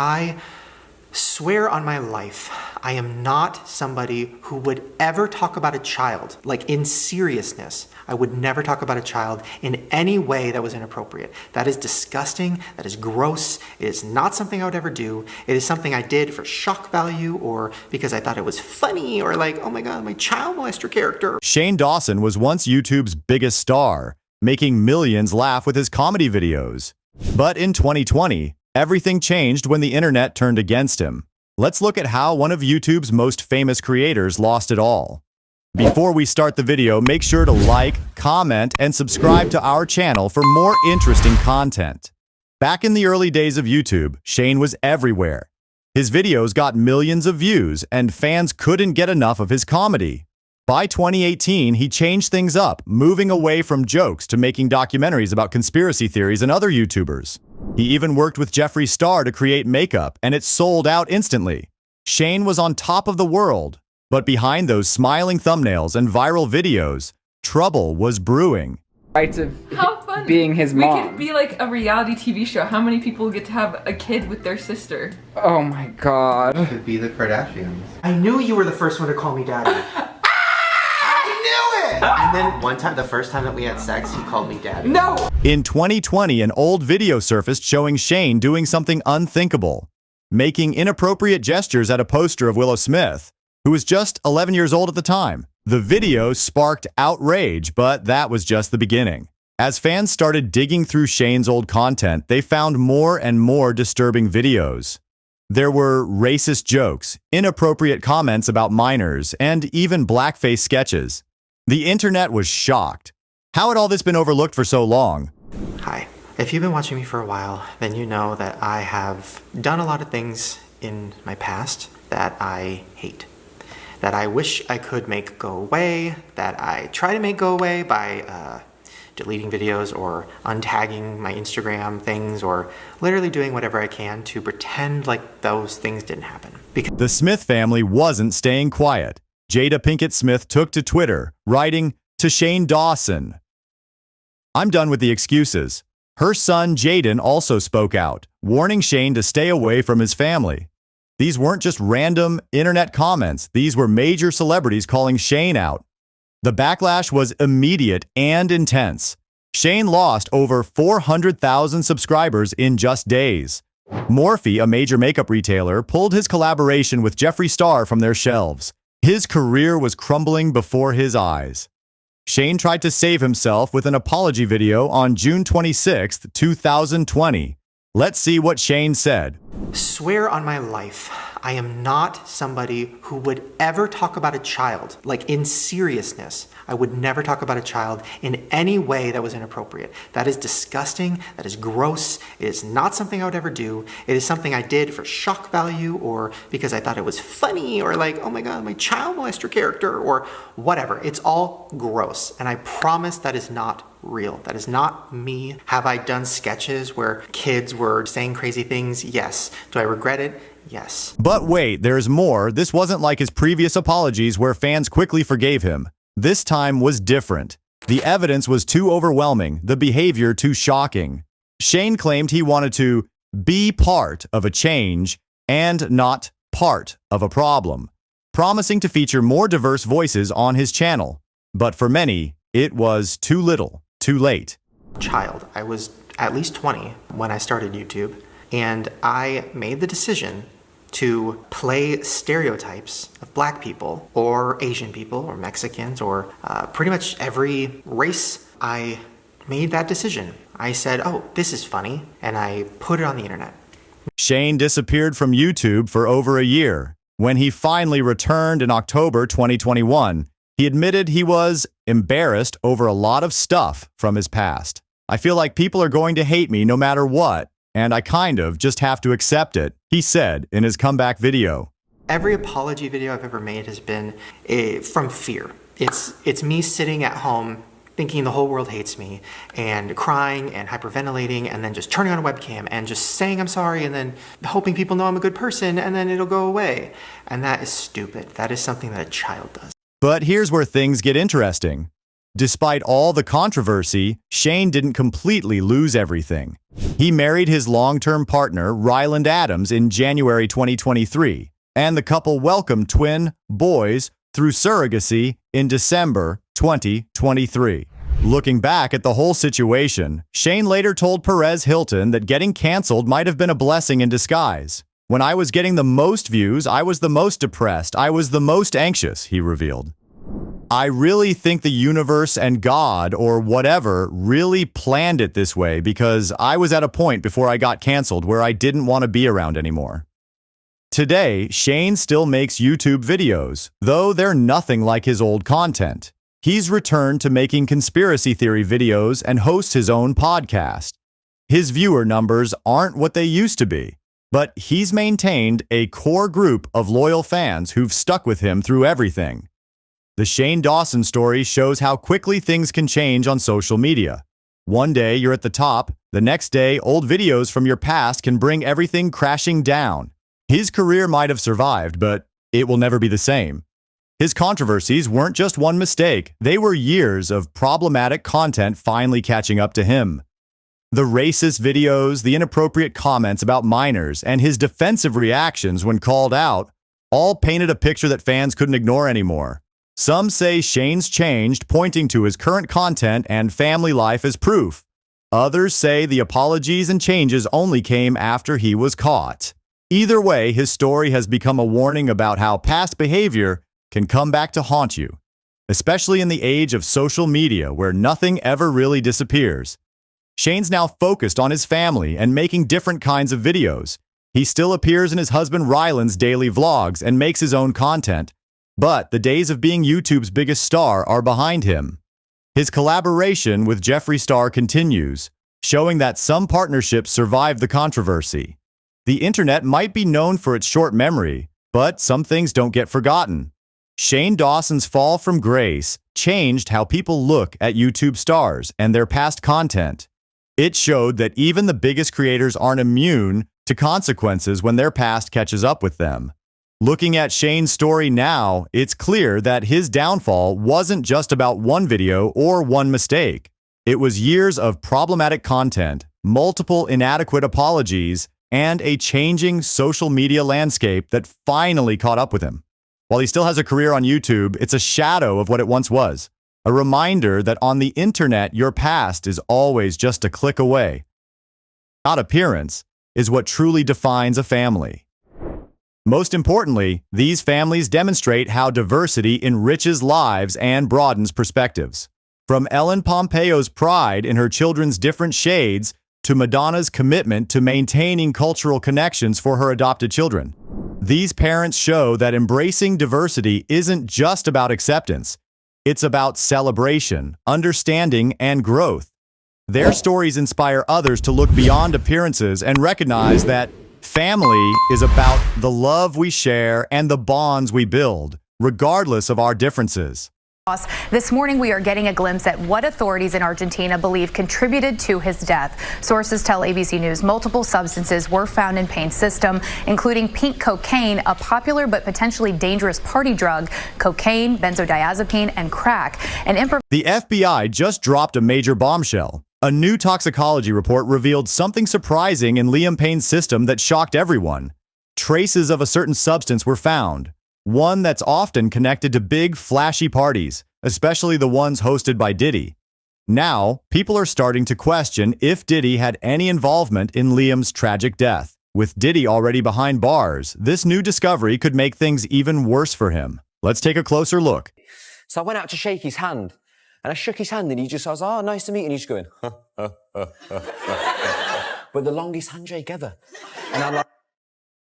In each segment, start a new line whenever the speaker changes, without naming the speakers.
I swear on my life, I am not somebody who would ever talk about a child, like in seriousness. I would never talk about a child in any way that was inappropriate. That is disgusting, that is gross, it is not something I would ever do. It is something I did for shock value or because I thought it was funny or like, oh my God, my child molester character.
Shane Dawson was once YouTube's biggest star, making millions laugh with his comedy videos. But in 2020, everything changed when the internet turned against him. Let's look at how one of YouTube's most famous creators lost it all. Before we start the video, make sure to like, comment, and subscribe to our channel for more interesting content. Back in the early days of YouTube, Shane was everywhere. His videos got millions of views, and fans couldn't get enough of his comedy. By 2018, he changed things up, moving away from jokes to making documentaries about conspiracy theories and other YouTubers. He even worked with Jeffree Star to create makeup, and it sold out instantly. Shane was on top of the world, but behind those smiling thumbnails and viral videos, trouble was brewing.
Rights of being his mom.
We could be like a reality TV show. How many people get to have a kid with their sister?
Oh my God.
It could be the Kardashians. I knew you were the first one to call me daddy. And then one time, the first time that we had sex, he called me daddy.
No!
In 2020, an old video surfaced showing Shane doing something unthinkable, making inappropriate gestures at a poster of Willow Smith, who was just 11 years old at the time. The video sparked outrage, but that was just the beginning. As fans started digging through Shane's old content, they found more and more disturbing videos. There were racist jokes, inappropriate comments about minors, and even blackface sketches. The internet was shocked. How had all this been overlooked for so long?
Hi. If you've been watching me for a while, then you know that I have done a lot of things in my past that I hate, that I wish I could make go away, that I try to make go away by deleting videos or untagging my Instagram things or literally doing whatever I can to pretend like those things didn't happen. Because
the Smith family wasn't staying quiet. Jada Pinkett Smith took to Twitter, writing to Shane Dawson, "I'm done with the excuses." Her son Jaden also spoke out, warning Shane to stay away from his family. These weren't just random internet comments. These were major celebrities calling Shane out. The backlash was immediate and intense. Shane lost over 400,000 subscribers in just days. Morphe, a major makeup retailer, pulled his collaboration with Jeffree Star from their shelves. His career was crumbling before his eyes. Shane tried to save himself with an apology video on June 26, 2020. Let's see what Shane said.
Swear on my life, I am not somebody who would ever talk about a child, like in seriousness. I would never talk about a child in any way that was inappropriate. That is disgusting, that is gross, it is not something I would ever do. It is something I did for shock value or because I thought it was funny or like, oh my God, my child molester character or whatever. It's all gross, and I promise that is not real. That is not me. Have I done sketches where kids were saying crazy things? Yes. Do I regret it? Yes.
But wait, there's more. This wasn't like his previous apologies where fans quickly forgave him. This time was different. The evidence was too overwhelming, the behavior too shocking. Shane claimed he wanted to be part of a change and not part of a problem, promising to feature more diverse voices on his channel. But for many, it was too little, too late.
Child. I was at least 20 when I started YouTube, and I made the decision to play stereotypes of black people or Asian people or Mexicans or pretty much every race. I made that decision. I said, oh, this is funny, and I put it on the internet.
Shane disappeared from YouTube for over a year. When he finally returned in October 2021, he admitted he was embarrassed over a lot of stuff from his past. "I feel like people are going to hate me no matter what, and I kind of just have to accept it," he said in his comeback video.
Every apology video I've ever made has been from fear. It's me sitting at home thinking the whole world hates me and crying and hyperventilating and then just turning on a webcam and just saying I'm sorry and then hoping people know I'm a good person and then it'll go away. And that is stupid. That is something that a child does.
But here's where things get interesting. Despite all the controversy, Shane didn't completely lose everything. He married his long-term partner, Ryland Adams, in January 2023, and the couple welcomed twin boys through surrogacy in December 2023. Looking back at the whole situation, Shane later told Perez Hilton that getting canceled might have been a blessing in disguise. "When I was getting the most views, I was the most depressed. I was the most anxious," he revealed. "I really think the universe and God, or whatever, really planned it this way because I was at a point before I got canceled where I didn't want to be around anymore." Today, Shane still makes YouTube videos, though they're nothing like his old content. He's returned to making conspiracy theory videos and hosts his own podcast. His viewer numbers aren't what they used to be, but he's maintained a core group of loyal fans who've stuck with him through everything. The Shane Dawson story shows how quickly things can change on social media. One day you're at the top, the next day old videos from your past can bring everything crashing down. His career might have survived, but it will never be the same. His controversies weren't just one mistake, they were years of problematic content finally catching up to him. The racist videos, the inappropriate comments about minors, and his defensive reactions when called out all painted a picture that fans couldn't ignore anymore. Some say Shane's changed, pointing to his current content and family life as proof. Others say the apologies and changes only came after he was caught. Either way, his story has become a warning about how past behavior can come back to haunt you, especially in the age of social media where nothing ever really disappears. Shane's now focused on his family and making different kinds of videos. He still appears in his husband Ryland's daily vlogs and makes his own content, but the days of being YouTube's biggest star are behind him. His collaboration with Jeffree Star continues, showing that some partnerships survive the controversy. The internet might be known for its short memory, but some things don't get forgotten. Shane Dawson's fall from grace changed how people look at YouTube stars and their past content. It showed that even the biggest creators aren't immune to consequences when their past catches up with them. Looking at Shane's story now, it's clear that his downfall wasn't just about one video or one mistake. It was years of problematic content, multiple inadequate apologies, and a changing social media landscape that finally caught up with him. While he still has a career on YouTube, it's a shadow of what it once was. A reminder that on the internet, your past is always just a click away. Not appearance is what truly defines a family. Most importantly, these families demonstrate how diversity enriches lives and broadens perspectives. From Ellen Pompeo's pride in her children's different shades to Madonna's commitment to maintaining cultural connections for her adopted children. These parents show that embracing diversity isn't just about acceptance. It's about celebration, understanding, and growth. Their stories inspire others to look beyond appearances and recognize that family is about the love we share and the bonds we build, regardless of our differences.
This morning, we are getting a glimpse at what authorities in Argentina believe contributed to his death. Sources tell ABC News multiple substances were found in Payne's system, including pink cocaine, a popular but potentially dangerous party drug, cocaine, benzodiazepine, and crack.
The FBI just dropped a major bombshell. A new toxicology report revealed something surprising in Liam Payne's system that shocked everyone. Traces of a certain substance were found, one that's often connected to big, flashy parties, especially the ones hosted by Diddy. Now, people are starting to question if Diddy had any involvement in Liam's tragic death. With Diddy already behind bars, this new discovery could make things even worse for him. Let's take a closer look.
So I went out to shake his hand, and I shook his hand, and I was, oh, nice to meet you, and he's going, but the longest handshake ever. And I'm like,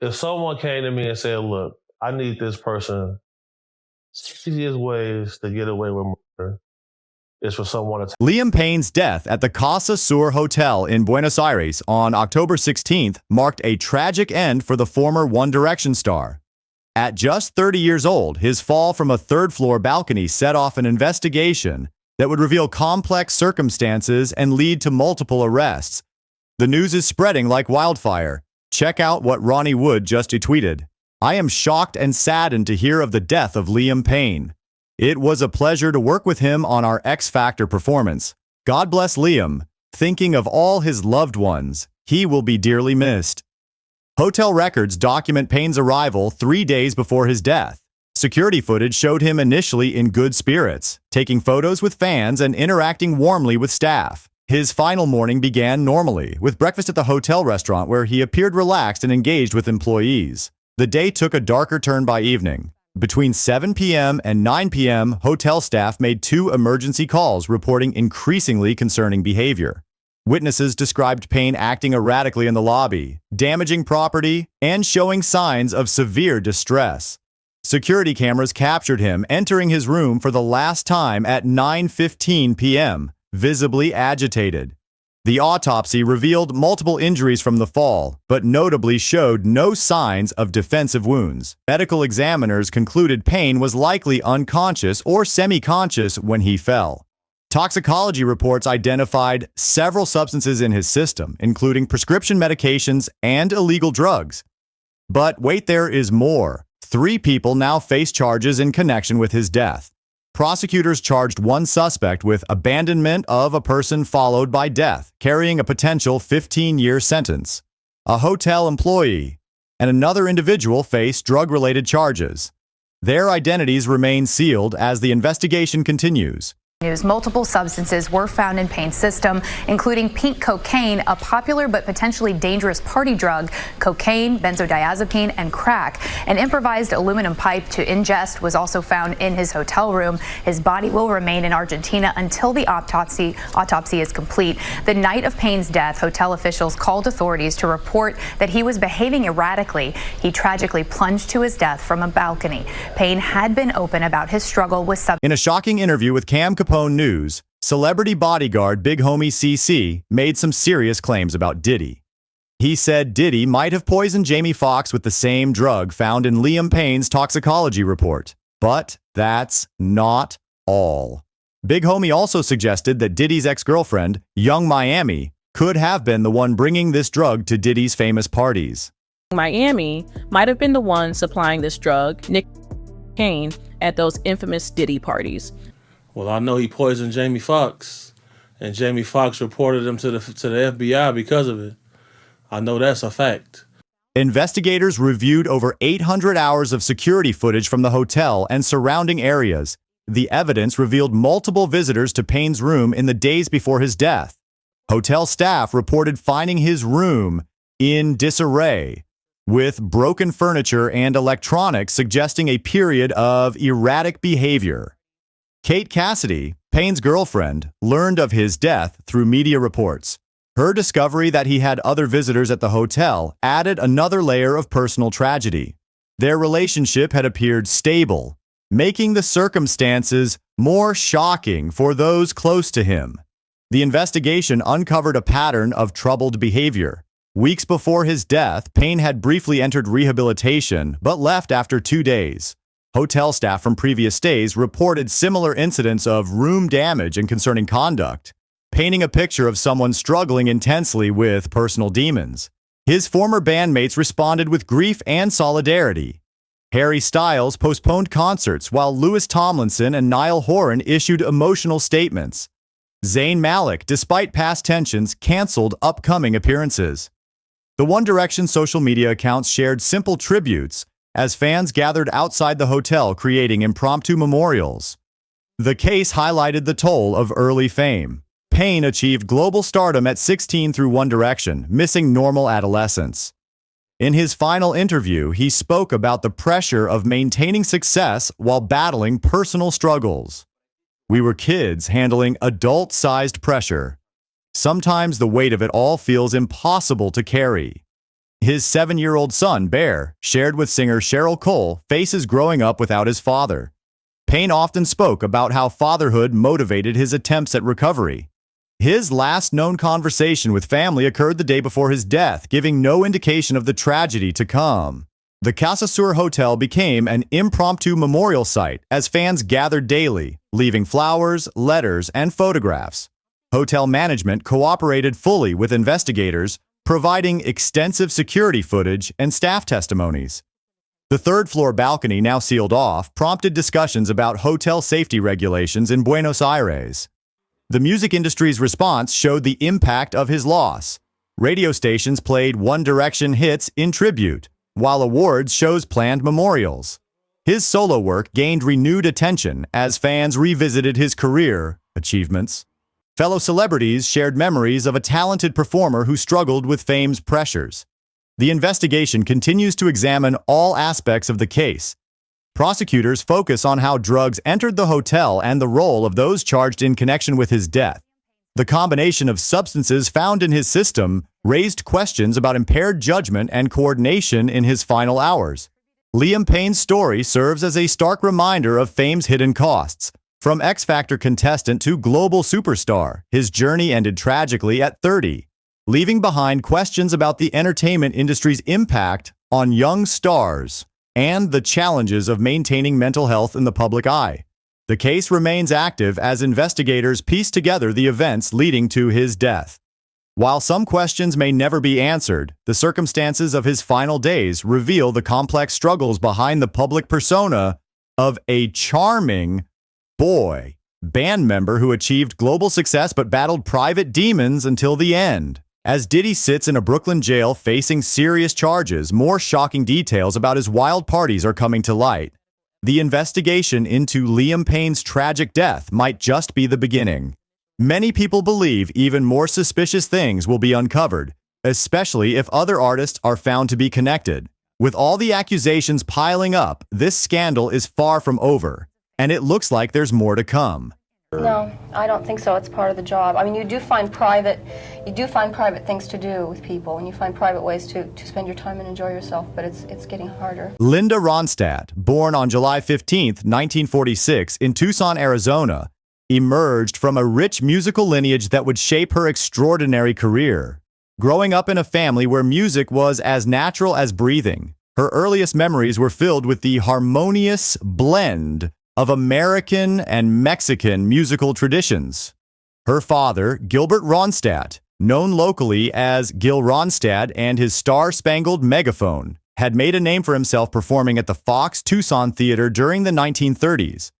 if someone came to me and said, look, I need this person, easiest ways to get away with murder is for someone to...
Liam Payne's death at the Casa Sur Hotel in Buenos Aires on October 16th marked a tragic end for the former One Direction star. At just 30 years old, his fall from a third-floor balcony set off an investigation that would reveal complex circumstances and lead to multiple arrests. The news is spreading like wildfire. Check out what Ronnie Wood just tweeted. I am shocked and saddened to hear of the death of Liam Payne. It was a pleasure to work with him on our X Factor performance. God bless Liam. Thinking of all his loved ones, he will be dearly missed. Hotel records document Payne's arrival 3 days before his death. Security footage showed him initially in good spirits, taking photos with fans and interacting warmly with staff. His final morning began normally, with breakfast at the hotel restaurant where he appeared relaxed and engaged with employees. The day took a darker turn by evening. Between 7 p.m. and 9 p.m., hotel staff made 2 emergency calls reporting increasingly concerning behavior. Witnesses described Payne acting erratically in the lobby, damaging property, and showing signs of severe distress. Security cameras captured him entering his room for the last time at 9:15 p.m., visibly agitated. The autopsy revealed multiple injuries from the fall, but notably showed no signs of defensive wounds. Medical examiners concluded Payne was likely unconscious or semi-conscious when he fell. Toxicology reports identified several substances in his system, including prescription medications and illegal drugs. But wait, there is more. 3 people now face charges in connection with his death. Prosecutors charged one suspect with abandonment of a person followed by death, carrying a potential 15-year sentence. A hotel employee and another individual faced drug-related charges. Their identities remain sealed as the investigation continues.
Multiple substances were found in Payne's system, including pink cocaine, a popular but potentially dangerous party drug, cocaine, benzodiazepine, and crack. An improvised aluminum pipe to ingest was also found in his hotel room. His body will remain in Argentina until the autopsy is complete. The night of Payne's death, hotel officials called authorities to report that he was behaving erratically. He tragically plunged to his death from a balcony. Payne had been open about his struggle with substance.
In a shocking interview with Cam Capone News, celebrity bodyguard Big Homie CC made some serious claims about Diddy. He said Diddy might have poisoned Jamie Foxx with the same drug found in Liam Payne's toxicology report. But that's not all. Big Homie also suggested that Diddy's ex-girlfriend, Young Miami, could have been the one bringing this drug to Diddy's famous parties.
Miami might have been the one supplying this drug, Nick Kane, at those infamous Diddy parties.
Well, I know he poisoned Jamie Foxx, and Jamie Foxx reported him to the FBI because of it. I know that's a fact.
Investigators reviewed over 800 hours of security footage from the hotel and surrounding areas. The evidence revealed multiple visitors to Payne's room in the days before his death. Hotel staff reported finding his room in disarray, with broken furniture and electronics suggesting a period of erratic behavior. Kate Cassidy, Payne's girlfriend, learned of his death through media reports. Her discovery that he had other visitors at the hotel added another layer of personal tragedy. Their relationship had appeared stable, making the circumstances more shocking for those close to him. The investigation uncovered a pattern of troubled behavior. Weeks before his death, Payne had briefly entered rehabilitation, but left after 2 days. Hotel staff from previous stays reported similar incidents of room damage and concerning conduct, painting a picture of someone struggling intensely with personal demons. His former bandmates responded with grief and solidarity. Harry Styles postponed concerts while Louis Tomlinson and Niall Horan issued emotional statements. Zayn Malik, despite past tensions, canceled upcoming appearances. The One Direction social media accounts shared simple tributes as fans gathered outside the hotel creating impromptu memorials. The case highlighted the toll of early fame. Payne achieved global stardom at 16 through One Direction, missing normal adolescence. In his final interview, he spoke about the pressure of maintaining success while battling personal struggles. We were kids handling adult-sized pressure. Sometimes the weight of it all feels impossible to carry. His 7-year-old son, Bear, shared with singer Cheryl Cole, faces growing up without his father. Payne often spoke about how fatherhood motivated his attempts at recovery. His last known conversation with family occurred the day before his death, giving no indication of the tragedy to come. The Casa Sur Hotel became an impromptu memorial site as fans gathered daily, leaving flowers, letters, and photographs. Hotel management cooperated fully with investigators, providing extensive security footage and staff testimonies. The third-floor balcony, now sealed off, prompted discussions about hotel safety regulations in Buenos Aires. The music industry's response showed the impact of his loss. Radio stations played One Direction hits in tribute, while awards shows planned memorials. His solo work gained renewed attention as fans revisited his career achievements. Fellow celebrities shared memories of a talented performer who struggled with fame's pressures. The investigation continues to examine all aspects of the case. Prosecutors focus on how drugs entered the hotel and the role of those charged in connection with his death. The combination of substances found in his system raised questions about impaired judgment and coordination in his final hours. Liam Payne's story serves as a stark reminder of fame's hidden costs. From X Factor contestant to global superstar, his journey ended tragically at 30, leaving behind questions about the entertainment industry's impact on young stars and the challenges of maintaining mental health in the public eye. The case remains active as investigators piece together the events leading to his death. While some questions may never be answered, the circumstances of his final days reveal the complex struggles behind the public persona of a charming boy band member who achieved global success but battled private demons until the end. As Diddy sits in a Brooklyn jail facing serious charges, more shocking details about his wild parties are coming to light. The investigation into Liam Payne's tragic death might just be the beginning. Many people believe even more suspicious things will be uncovered, especially if other artists are found to be connected. With all the accusations piling up, this scandal is far from over, and it looks like there's more to come.
No, I don't think so. It's part of the job. I mean, you do find private things to do with people, and you find private ways to spend your time and enjoy yourself, but it's getting harder.
Linda Ronstadt, born on July 15, 1946, in Tucson, Arizona, emerged from a rich musical lineage that would shape her extraordinary career. Growing up in a family where music was as natural as breathing, her earliest memories were filled with the harmonious blend of American and Mexican musical traditions. Her father, Gilbert Ronstadt, known locally as Gil Ronstadt and his Star-Spangled Megaphone, had made a name for himself performing at the Fox Tucson Theater during the 1930s.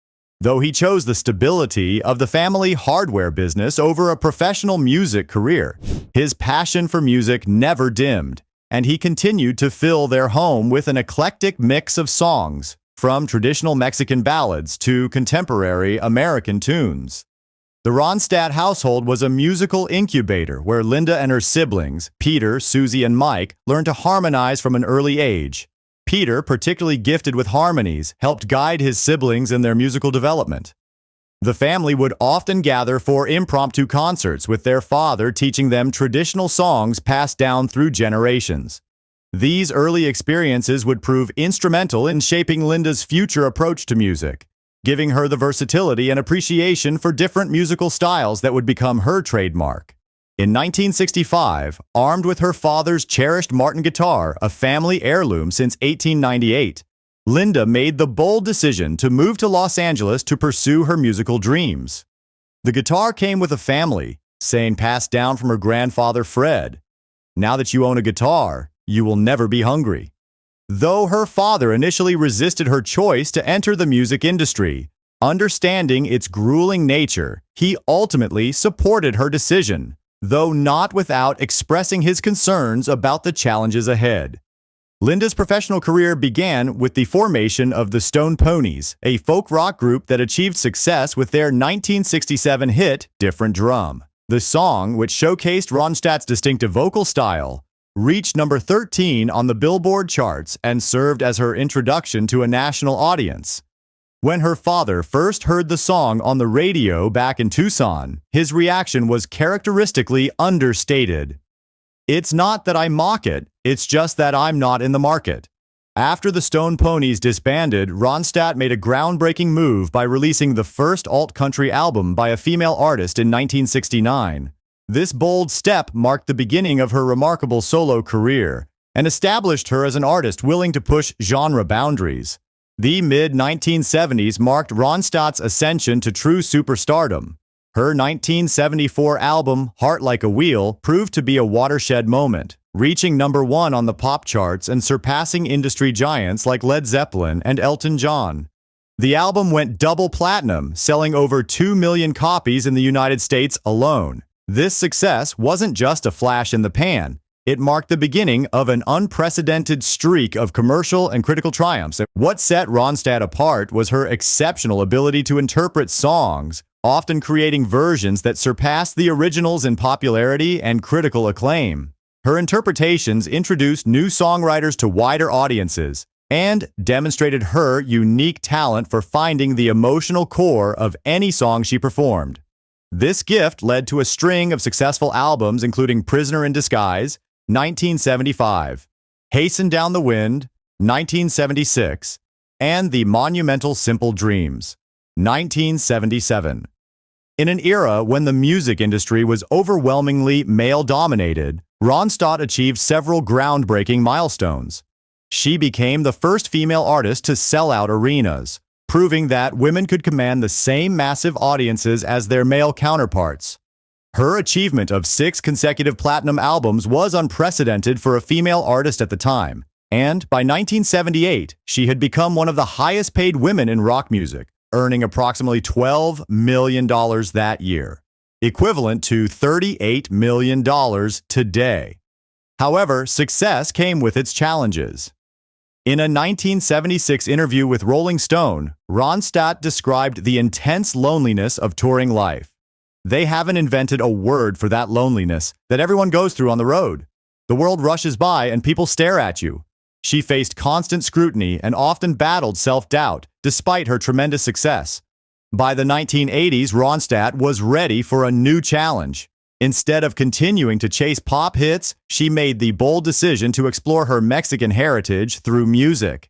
Though he chose the stability of the family hardware business over a professional music career, his passion for music never dimmed, and he continued to fill their home with an eclectic mix of songs, from traditional Mexican ballads to contemporary American tunes. The Ronstadt household was a musical incubator where Linda and her siblings, Peter, Susie, and Mike, learned to harmonize from an early age. Peter, particularly gifted with harmonies, helped guide his siblings in their musical development. The family would often gather for impromptu concerts, with their father teaching them traditional songs passed down through generations. These early experiences would prove instrumental in shaping Linda's future approach to music, giving her the versatility and appreciation for different musical styles that would become her trademark. In 1965, armed with her father's cherished Martin guitar, a family heirloom since 1898, Linda made the bold decision to move to Los Angeles to pursue her musical dreams. The guitar came with a family, saying passed down from her grandfather Fred, "Now that you own a guitar, you will never be hungry." Though her father initially resisted her choice to enter the music industry, understanding its grueling nature, he ultimately supported her decision, though not without expressing his concerns about the challenges ahead. Linda's professional career began with the formation of the Stone Ponies, a folk rock group that achieved success with their 1967 hit, Different Drum. The song, which showcased Ronstadt's distinctive vocal style, reached number 13 on the Billboard charts and served as her introduction to a national audience. When her father first heard the song on the radio back in Tucson, his reaction was characteristically understated. "It's not that I mock it, it's just that I'm not in the market." After the Stone Ponies disbanded, Ronstadt made a groundbreaking move by releasing the first alt-country album by a female artist in 1969. This bold step marked the beginning of her remarkable solo career and established her as an artist willing to push genre boundaries. The mid-1970s marked Ronstadt's ascension to true superstardom. Her 1974 album, Heart Like a Wheel, proved to be a watershed moment, reaching #1 on the pop charts and surpassing industry giants like Led Zeppelin and Elton John. The album went double platinum, selling over 2 million copies in the United States alone. This success wasn't just a flash in the pan. It marked the beginning of an unprecedented streak of commercial and critical triumphs. What set Ronstadt apart was her exceptional ability to interpret songs, often creating versions that surpassed the originals in popularity and critical acclaim. Her interpretations introduced new songwriters to wider audiences and demonstrated her unique talent for finding the emotional core of any song she performed. This gift led to a string of successful albums including Prisoner in Disguise, 1975, Hasten Down the Wind, 1976, and the monumental Simple Dreams, 1977. In an era when the music industry was overwhelmingly male-dominated, Ronstadt achieved several groundbreaking milestones. She became the first female artist to sell out arenas, proving that women could command the same massive audiences as their male counterparts. Her achievement of 6 consecutive platinum albums was unprecedented for a female artist at the time, and by 1978, she had become one of the highest-paid women in rock music, earning approximately $12 million that year, equivalent to $38 million today. However, success came with its challenges. In a 1976 interview with Rolling Stone, Ronstadt described the intense loneliness of touring life. They haven't invented a word for that loneliness that everyone goes through on the road. The world rushes by and people stare at you. She faced constant scrutiny and often battled self-doubt, despite her tremendous success. By the 1980s, Ronstadt was ready for a new challenge. Instead of continuing to chase pop hits, she made the bold decision to explore her Mexican heritage through music.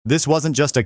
This wasn't just a